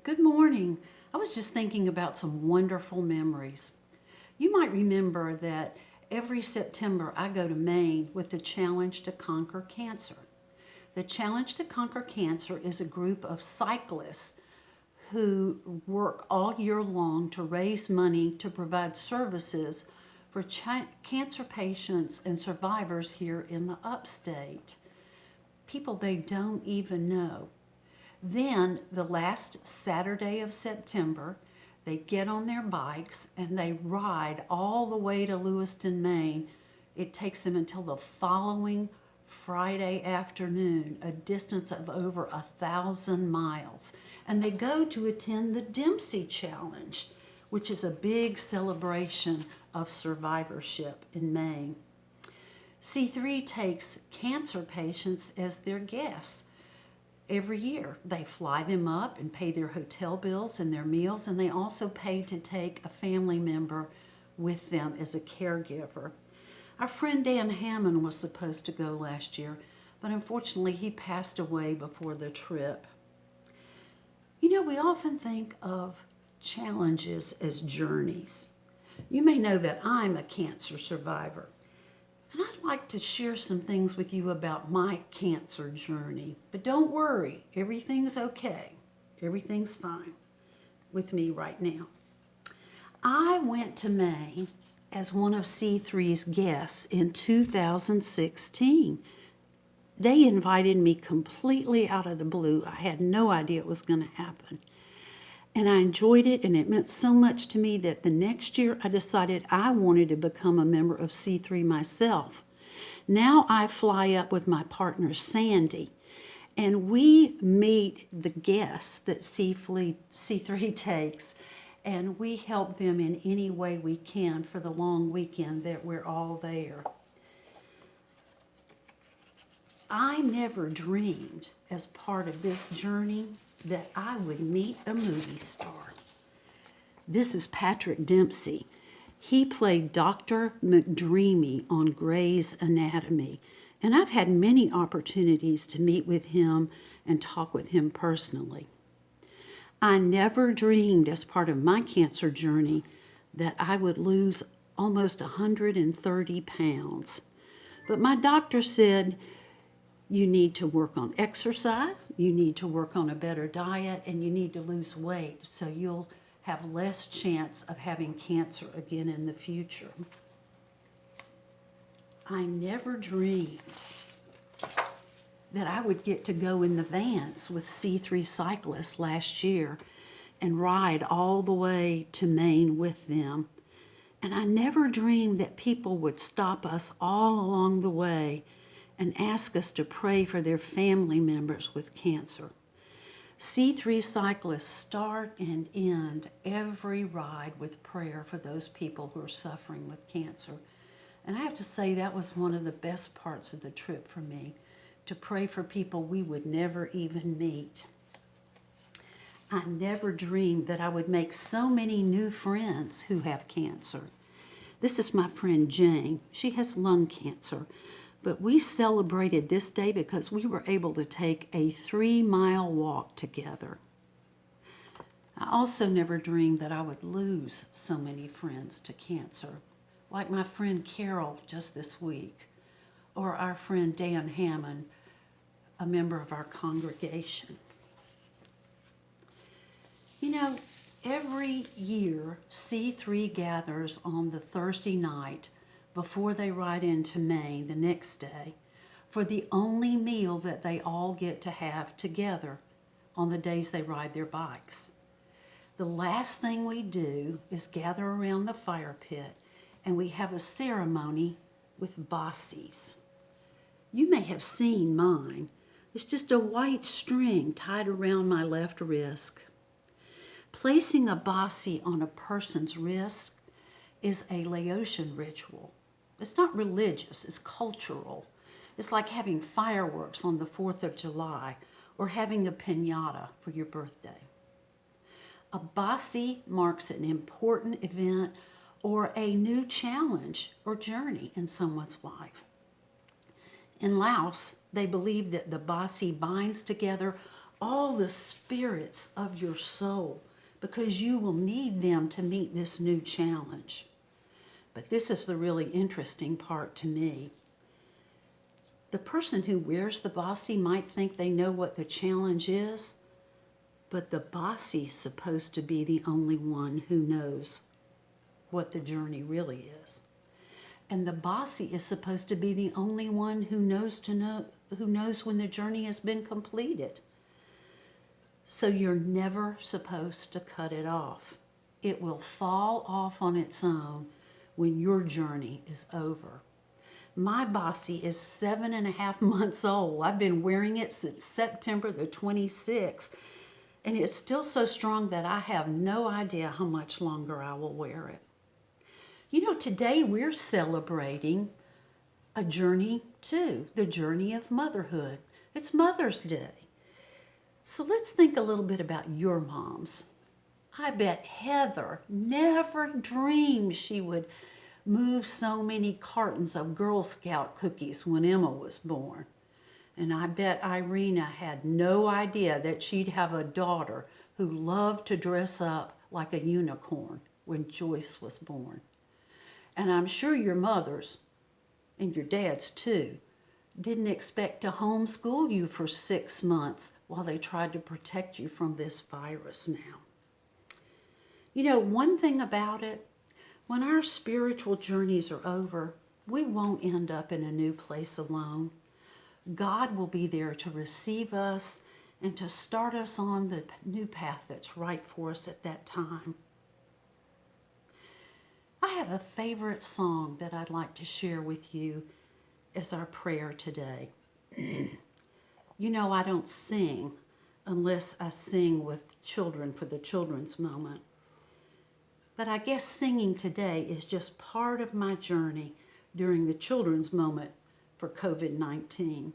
Good morning. I was just thinking about some wonderful memories. You might remember that every September I go to Maine with the Challenge to Conquer Cancer. The Challenge to Conquer Cancer is a group of cyclists who work all year long to raise money to provide services for cancer patients and survivors here in the upstate. People they don't even know. Then, the last Saturday of September, they get on their bikes and they ride all the way to Lewiston, Maine. It takes them until the following Friday afternoon, a distance of over 1,000 miles. And they go to attend the Dempsey Challenge, which is a big celebration of survivorship in Maine. C3 takes cancer patients as their guests every year. They fly them up and pay their hotel bills and their meals, and they also pay to take a family member with them as a caregiver. Our friend Dan Hammond was supposed to go last year, but unfortunately he passed away before the trip. You know, we often think of challenges as journeys. You may know that I'm a cancer survivor. And I'd like to share some things with you about my cancer journey. But don't worry, everything's okay. Everything's fine with me right now. I went to Maine as one of C3's guests in 2016. They invited me completely out of the blue. I had no idea it was going to happen. And I enjoyed it, and it meant so much to me that the next year I decided I wanted to become a member of C3 myself. Now I fly up with my partner Sandy, and we meet the guests that C3 takes, and we help them in any way we can for the long weekend that we're all there. I never dreamed as part of this journey that I would meet a movie star. This is Patrick Dempsey. He played Dr. McDreamy on Grey's Anatomy, and I've had many opportunities to meet with him and talk with him personally. I never dreamed as part of my cancer journey that I would lose almost 130 pounds. But my doctor said, you need to work on exercise, you need to work on a better diet, and you need to lose weight so you'll have less chance of having cancer again in the future. I never dreamed that I would get to go in the vans with C3 cyclists last year and ride all the way to Maine with them. And I never dreamed that people would stop us all along the way and ask us to pray for their family members with cancer. C3 cyclists start and end every ride with prayer for those people who are suffering with cancer. And I have to say that was one of the best parts of the trip for me, to pray for people we would never even meet. I never dreamed that I would make so many new friends who have cancer. This is my friend Jane. She has lung cancer. But we celebrated this day because we were able to take a 3-mile walk together. I also never dreamed that I would lose so many friends to cancer, like my friend Carol just this week, or our friend Dan Hammond, a member of our congregation. You know, every year C3 gathers on the Thursday night before they ride into Maine the next day for the only meal that they all get to have together on the days they ride their bikes. The last thing we do is gather around the fire pit and we have a ceremony with bosses. You may have seen mine. It's just a white string tied around my left wrist. Placing a bossie on a person's wrist is a Laotian ritual. It's not religious, it's cultural. It's like having fireworks on the 4th of July or having a piñata for your birthday. A bossie marks an important event or a new challenge or journey in someone's life. In Laos, they believe that the bossie binds together all the spirits of your soul, because you will need them to meet this new challenge. But this is the really interesting part to me. The person who wears the bossy might think they know what the challenge is, but the bossy's supposed to be the only one who knows what the journey really is. And the bossy is supposed to be the only one who knows when the journey has been completed. So you're never supposed to cut it off. It will fall off on its own when your journey is over. My bossy is 7.5 months old. I've been wearing it since September the 26th, and it's still so strong that I have no idea how much longer I will wear it. You know, today we're celebrating a journey too, the journey of motherhood. It's Mother's Day. So let's think a little bit about your moms. I bet Heather never dreamed she would move so many cartons of Girl Scout cookies when Emma was born. And I bet Irina had no idea that she'd have a daughter who loved to dress up like a unicorn when Joyce was born. And I'm sure your mothers, and your dads too, didn't expect to homeschool you for 6 months while they tried to protect you from this virus now. You know, one thing about it, when our spiritual journeys are over, we won't end up in a new place alone. God will be there to receive us and to start us on the new path that's right for us at that time. I have a favorite song that I'd like to share with you as our prayer today. You know, I don't sing unless I sing with children for the children's moment. But I guess singing today is just part of my journey during the children's moment for COVID-19.